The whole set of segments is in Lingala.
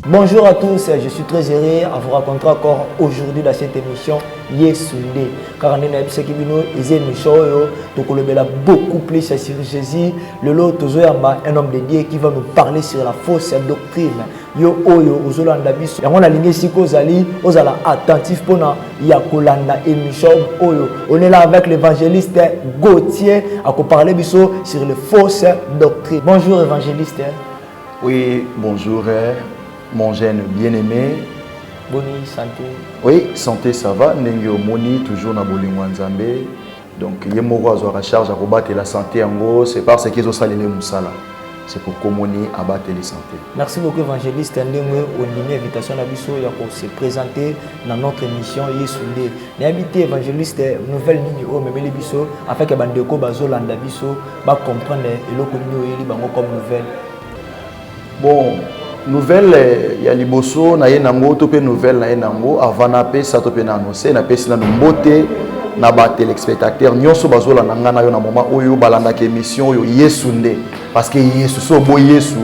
Bonjour à tous, je suis très heureux à vous raconter encore aujourd'hui dans cette émission Yesunde. Car on est cette émission beaucoup plus sur Jésus. Le lot un homme de Dieu qui va nous parler sur la fausse doctrine. Yo oyo ozolanda biso. Et on a ligné si kozali, ozala attentif pour na yakolanda émission oyo. On est là avec l'évangéliste Gauthier à parler biso sur les fausses doctrines. Bonjour évangéliste. Oui, bonjour. Mon jeune bien-aimé. Boni, santé. Oui, santé, ça va. Nengi omoni, toujours na bolingo nzambe. Donc, yemoko azwa la charge à rebattre la santé en gros, c'est parce qu'ils ont salé les moussala. C'est pour communier à battre les santé. Merci beaucoup, évangéliste. Ndemwe, on a une invitation à Bisso pour se présenter dans notre émission Yesunde. N'habitez évangéliste, nouvelle ligne au même Bisso, afin que Bandeko Bazolanda Bisso va comprendre et le communier comme nouvelle. Bon. Nouvelle ya liboso na ye nango to pe nouvelle na ye nango avant na pe sa to pe na annoncer na pe sina mbote na ba téléspectateurs nyonso bazola na ngana yo na moment oyo balanda ke émission yo Yesunde parce que Yesu so bo Yesu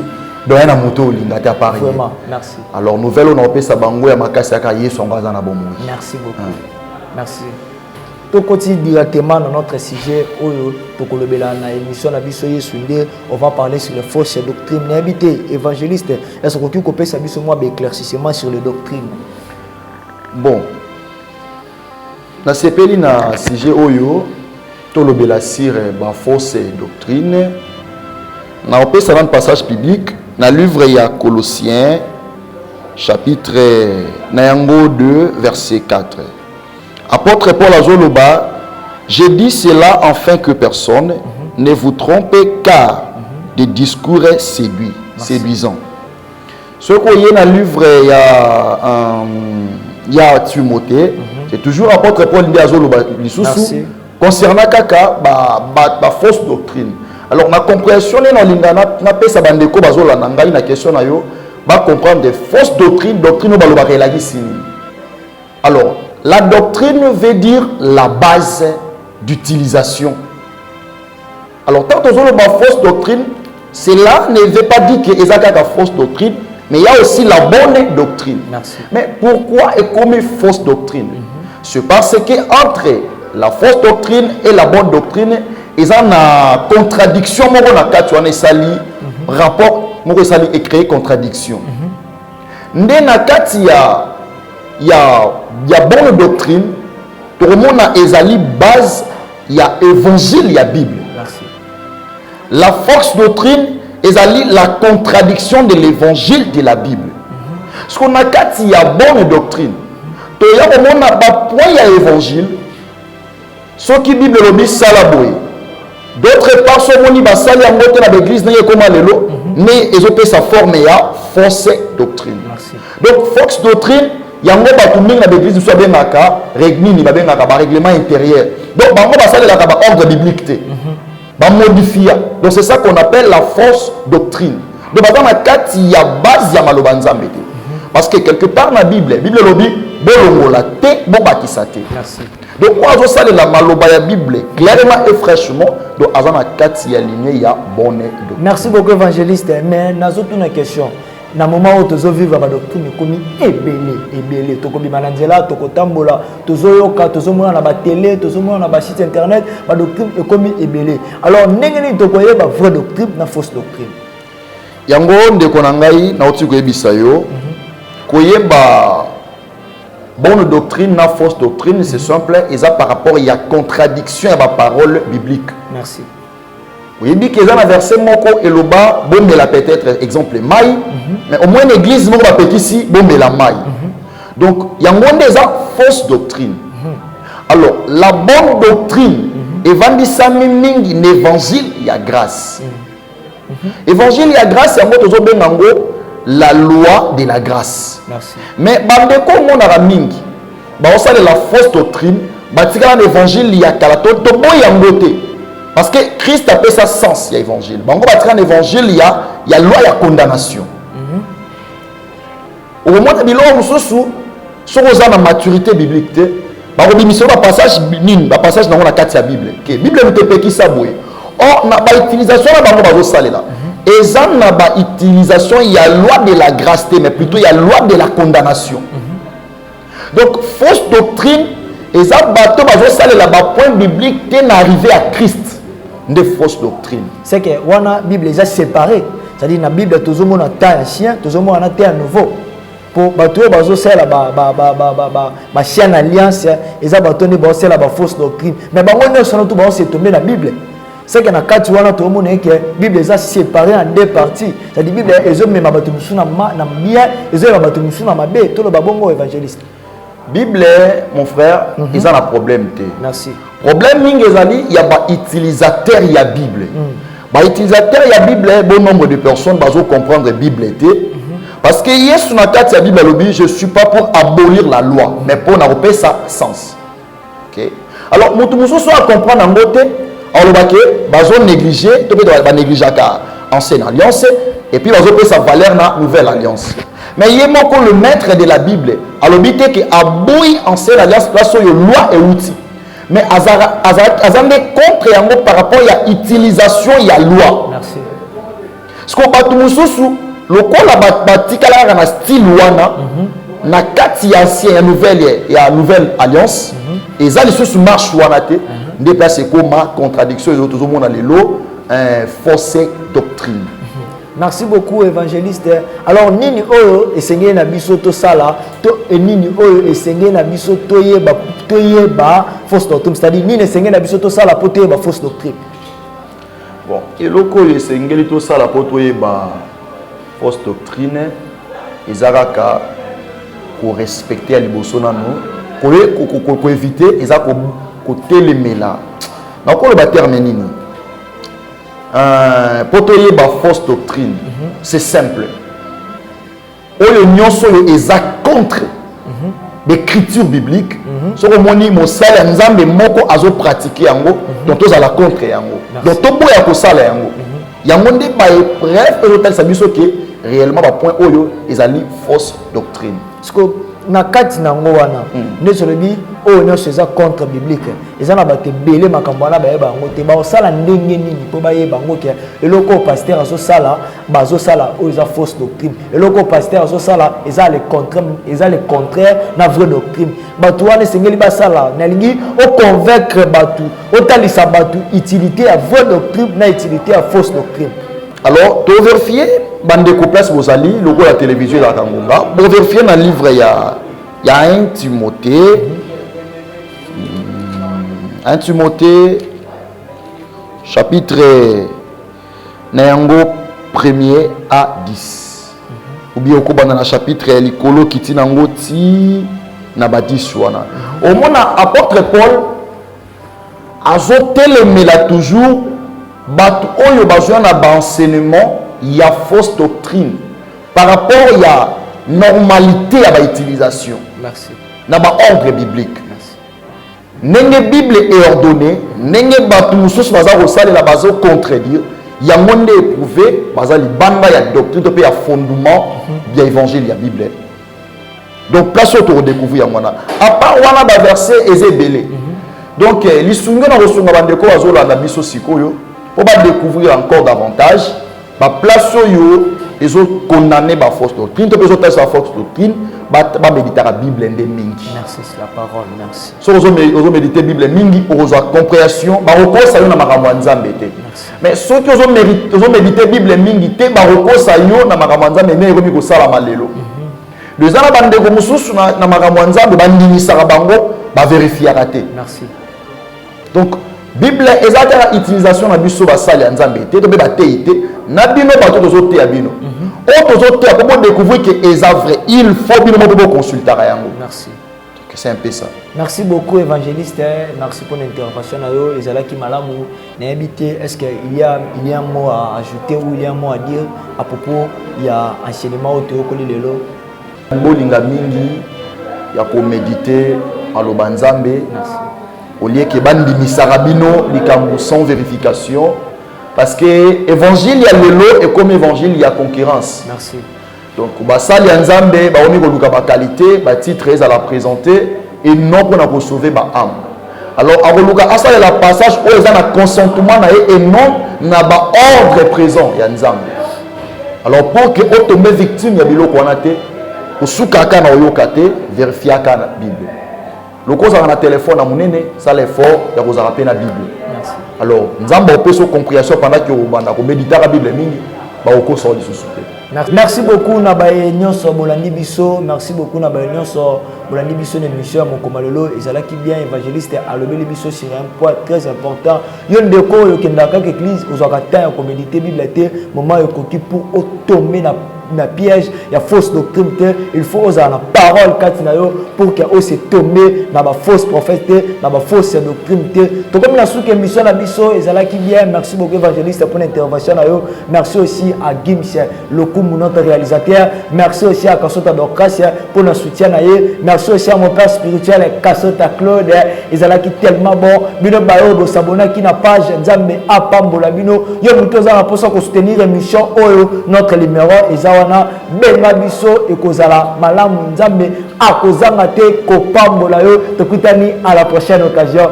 do ya na moto linga ta Paris. Vraiment, merci. Alors nouvelle on pe sa bango ya makasi aka Yesu ngaza na bomo. Merci beaucoup. Merci. Tout continue directement dans notre sujet on va parler sur les fausses doctrines. N'habitez évangéliste, est-ce que tu peux faire un éclaircissement sur les doctrines? Bon, dans ce pays, na sujet oyo, tout le bela sur la fausse doctrine. Na opé ça dans passage biblique, dans le livre ya Colossiens chapitre 2 verset 4. Apôtre Paul Azoloba, j'ai dit cela afin que personne ne vous trompe car des discours séduisants. Ce qu'on y a dans le livre, il y a Timothée, c'est toujours apôtre Paul Azoloba concernant kaka ba fausse doctrine. Alors la compréhension dans l'ingana na pesa bandeko bazola na ngai na question na yo ba comprendre des fausses doctrines baloba relagi sini. Alors la doctrine veut dire la base d'utilisation. Alors, tant que nous avons une fausse doctrine, cela ne veut pas dire qu'il y a une fausse doctrine, mais il y a aussi la bonne doctrine. Merci. Mais pourquoi est comme une fausse doctrine? C'est parce qu'entre la fausse doctrine et la bonne doctrine, il y a une contradiction. Rapport, et créer contradiction. Il y a bonne doctrine, tout le monde a ezali base, il y a évangile, il y a Bible. Merci. La fausse doctrine, ezali la contradiction de l'évangile de la Bible. Ce qu'on a quatre, il y a bonne doctrine. Tout le monde n'a pas point il y a évangile. Ce qui Bible lobby salaboy. D'autre part, ce monde va salir en côté de l'église, n'est comme l'élo, mais ils ont sa forme il y a fausse doctrine. Merci. Donc fausse doctrine. Il y a un peu de l'église qui soit bien règlement intérieur. Donc, il y a un ordre biblique. Modifier. Donc, c'est ça qu'on appelle la fausse doctrine. Donc, il y a base de malobanza. Parce que quelque part dans la Bible, la Bible dit merci. donc, quand on sait la malobaya Bible, clairement et fraîchement, donc, il y a ligne, il y a bonne doctrine. Merci beaucoup, évangéliste. Mais, nous avons une question. Na moment où tozo vivre ba doctrine komi ebele to kobi mananzela to kotambola tozo yoka tozo mona na ba télé tozo mona na ba site internet ba doctrine komi ebele. Alors ndengeni to koye ba vraie doctrine na fausse doctrine. Yango ndeko na ngai na oti koyebisa yo koyeba bonne doctrine na fausse doctrine c'est simple et ça par rapport il y a contradiction à la parole biblique. Merci. Oui, dit que dans la verset moko et le bas, bon mais la peut-être exemple maï, mais au moins l'église moko va petit ici, bon mais la maï. Donc il y a une des fausse doctrine. Alors la bonne doctrine, évangile mingi l'évangile il y a grâce. Évangile il y a grâce, il y a moto benango la loi de la grâce. Merci. Mais bandeko mona mingi, ba osale la fausse doctrine, ba tika l'évangile il y a kalato to boy yangote. Parce que Christ a fait ça sens, il y a évangile. Bon, on va faire un évangile, il y a loi, il y a condamnation. Au moment où on a la maturité biblique, on a un passage dans la carte de la Bible. La Bible ne peut pas qui ça. Or, on a une utilisation là, ils ont une utilisation, il y a loi de la grâce, mais plutôt il y a loi de la condamnation. Donc, fausse doctrine, ils ont bateau, la point biblique, t'es arrivé à Christ. De fausse doctrine. C'est que la Bible est séparée. C'est-à-dire que la Bible, tout le monde a un ancien, tout le monde a un nouveau. Pour bateau, la chien alliance, ils ont bateau, la fausse doctrine. Mais on s'est tombé dans la Bible. C'est que dans le cas où tout le monde est la Bible est séparée en deux parties. C'est-à-dire que la Bible est même bateau dans bien, ils ont bateau dans ma baie, tout le bon évangéliste. Bible, mon frère, ils ont un problème. Merci. Problème, il y a des utilisateurs de la Bible. Les utilisateurs de la Bible, bon nombre de personnes vont comprendre la Bible. Parce que sur la carte de la Bible, je ne suis pas pour abolir la loi, mais pour avoir ça sens. Okay? Alors, nous devons comprendre en côté, alors ils vont négliger, négliger l'ancienne alliance, et puis ils vont sa valeur dans la nouvelle alliance. Mais il y a le maître de la Bible, alors il dit que abolir l'ancienne alliance, là, c'est une loi et outil. Mais azande contre yango par rapport à l'utilisation il y a loi. Merci. Ce qu'on bat tout mususu le col la batikala na style wana na kati ancien ya nouvelle alliance et ça les sous marche wana te déplacer comme contradiction et autres au monde lelo fausse doctrine. Merci beaucoup évangéliste. Alors nini oyo esengeli na biso to sala to nini oyo esengeli na biso toyeba fausse doctrine, c'est-à-dire nini esengeli na biso to sala po toyeba fausse doctrine. Bon, eloko oyo esengeli to sala po toyeba fausse doctrine ezalaka ko respecter liboso nano ko éviter eza ko telemela. Na ko le ba terme nini? Pour te dire fausse doctrine, c'est simple. Oyo nyonso eza contre l'écriture biblique. Ce que moni mosala nzambe moko azo pratiquer yango, donc tous à la contre yango. Donc to boya ko sala yango. Yango nde ba preuve et hôtel sabiso que réellement ba point oyo ezali fausse doctrine. Parce que na kati nango wana ne solobi oyo nyonso eza contre biblique eza na bato ebele makambo wana bayeba yango te baosala ndenge nini mpo bayeba yango ke eloko pasteur azosala bazosala oyo eza fausse doctrine eloko pasteur azosala eza le contraire na vraie doctrine bato wana esengeli basala nalingi oconvaincre bato otalisa bato utilité ya vraie doctrine na utilité ya fausse doctrine. Alors, tu vérifies, bande de place vous allez, le la télévision la Kangonga, vous vérifiez dans le livre il y a 1 Timothée, chapitre Nayango 1er à 10. Ou bien au dans le chapitre Likolo qui tient en ti na badis wana. Au moins apôtre Paul a zoté le mela toujours. Bato oyo bazwa na enseignement il y a fausse doctrine par rapport il y a normalité à l'utilisation. Merci. Na ba ordre biblique. Nenge Bible est ordonnée, nenge bato mususu baza ko sala la bazo contredire, il y a monde éprouvé, baza li banda ya doctrine to pe ya fondement bien évangile ya Bible. Donc place auto redécouvrir mwana. À part wana ba verset ezebele. Donc lisunga na rosunga bandeko bazola na biso sikoyo. On va découvrir encore davantage. La place où ils ont condamné la fausse doctrine. Tu peux tester la fausse doctrine. Va méditer la Bible en mingi. Merci, c'est la parole. Merci. Si vous méditez la Bible mingi pour avoir compréhension, ça y est na makamwanza mbete. Mais ceux qui ont médité la Bible mingi, te baroko ça y est na makamwanza mbete ne ko sala malelo. Les ana bande ko mususu na makamwanza mbete bandimisa bango ba vérifier raté. Merci. Donc Bible ezaka utilisation na biso basali nzambe te to be bateite na bino bato tozote ya bino o tozote ya pour découvrir que eza vrai il faut bino mo consulter yango. Merci. Donc c'est un peu ça. Merci beaucoup évangéliste, merci pour l'intervention na yo ezalaki malamu na habité. Est-ce que il y a un mot à ajouter ou il y a un mot à dire à propos il y a enseignement au théokoli lelo bolinga mingi ya ko méditer aloba nzambe. Merci. Au lieu que bandi misarabino likambo sans vérification parce que évangile ya lelo et comme évangile il y a concurrence. Merci. Donc basali nzambe ba omi ko luka ba qualité ba titre à la présenter et non pour sauver ba âme. Alors a luka asala la passage où ils ont un consentement na et non na ba ordre présent ya nzambe. Alors pour que otombe victime ya biloko wana te osukaka na oyoka te vérifiaka na Bible. Loko za na téléphone na munene ça l'effort ya kozala pe na Bible. Alors nzamba opeso compréhension pendant que obanda ko méditer la Bible mingi ba okoso lisusu te. Merci beaucoup na baye nyonso bolandi biso, merci beaucoup na baye nyonso bolandi biso na émission ya Mokomalelo ezalaki bien évangéliste alobeli biso sur un point très important. Yo ndeko yo kendaka ke église ozaka temps ko méditer Bible te moment yo koki pour tomber na piège, il y a fausse doctrine, il faut oser la parole pour que se tomber dans la fausse prophète, dans la fausse doctrine. Donc comme la sous émission la biso ezalaki bien, merci beaucoup évangéliste pour l'intervention. Merci aussi à Gims, le coup notre réalisateur. Merci aussi à Kassota Dorcas pour le soutien. Merci aussi à mon père spirituel Kassota Claude. Ezalaki tellement bon. Bino bayo bo s'abonner qui na page Nzambe apambola bino. Yo mutoza na posa ko soutenir émission oyo notre numéro ezawana benga biso ekozala malamu Nzambe akozanga te kopambola yo. Tokutani à la prochaine occasion.